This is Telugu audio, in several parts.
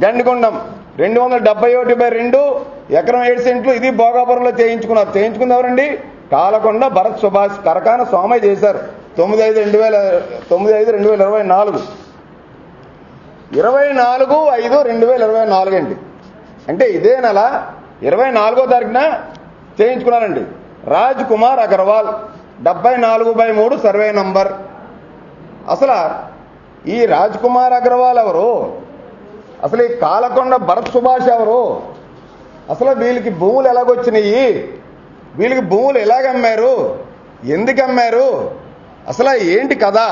గండికొండం 271/2 ఎకరం 7 సెంట్లు. ఇది భోగాపురంలో చేయించుకుంది ఎవరండి? కాలకొండ భరత్ సుభాష్. కరకాన సోమయ్య చేశారు 9/5/2024. 24/5/2024 అండి. అంటే ఇదే నెల 24వ తారీఖున చేయించుకున్నారండి. Raj Kumar Agarwal 74/3 survey number. అసలు ఈ రాజ్ కుమార్ అగర్వాల్ ఎవరు? అసలు ఈ కాలకొండ భరత్ సుభాష్ ఎవరు? అసలు వీళ్ళకి భూములు ఎలాగొచ్చినాయి? వీళ్ళకి భూములు ఎలాగమ్మారు? ఎందుకు అమ్మారు? అసలు ఏంటి కదా?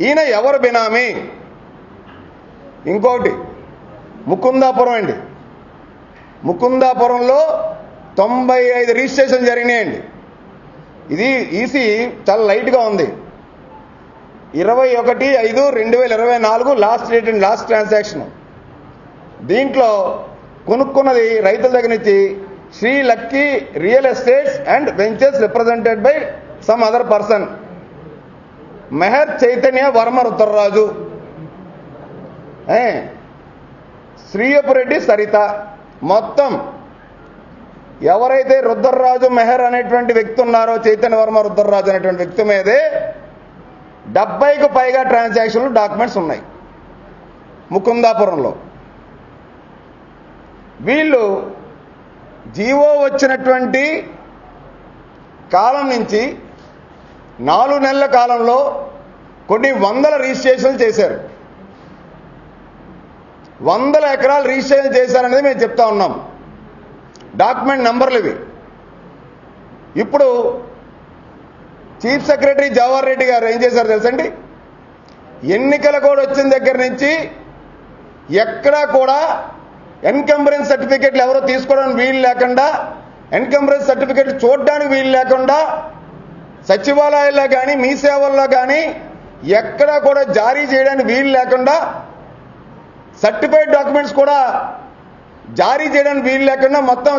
ఈయన ఎవరు బినామీ? ఇంకోటి ముకుందాపురం అండి. ముకుందాపురంలో 95 రిజిస్ట్రేషన్ జరిగినాయండి. ఇది ఈసీ చాలా లైట్గా ఉంది. 21/5/2024 last date and last transaction. దీంట్లో కొనుక్కున్నది రైతుల దగ్గర నుంచి Sri lucky real estates and ventures represented by some other person, Mehar Chaitanya Varma Rudraraju, Sriyapureddy Saritha. మొత్తం ఎవరైతే రుద్రరాజు మెహర్ అనేటువంటి వ్యక్తి ఉన్నారో, చైతన్య వర్మ రుద్రరాజు అనేటువంటి వ్యక్తి మీదే 70కు పైగా ట్రాన్సాక్షన్లు డాక్యుమెంట్స్ ఉన్నాయి ముకుందాపురంలో. వీళ్ళు జీవో వచ్చినటువంటి కాలం నుంచి 4 నెలల కాలంలో కొన్ని వందల రిజిస్ట్రేషన్లు చేశారు. 100 ఎకరాలు రిజిస్ట్రేషన్ చేశారనేది మేము చెప్తా ఉన్నాం. డాక్యుమెంట్ నంబర్లు ఇవి. ఇప్పుడు చీఫ్ సెక్రటరీ జవహర్ రెడ్డి గారు ఏం చేశారు తెలుసండి? ఎన్నికల కోడ్ వచ్చిన దగ్గర నుంచి ఎక్కడా కూడా ఎన్కంబరెన్స్ సర్టిఫికెట్లు ఎవరో తీసుకోవడానికి వీలు లేకుండా, ఎన్కంబరెన్స్ సర్టిఫికెట్లు చూడడానికి వీలు లేకుండా, సచివాలయాల్లో కానీ మీ సేవల్లో కానీ ఎక్కడా కూడా జారీ చేయడానికి వీలు లేకుండా, సర్టిఫైడ్ డాక్యుమెంట్స్ కూడా జారీ చేయడానికి వీలు లేకుండా మొత్తం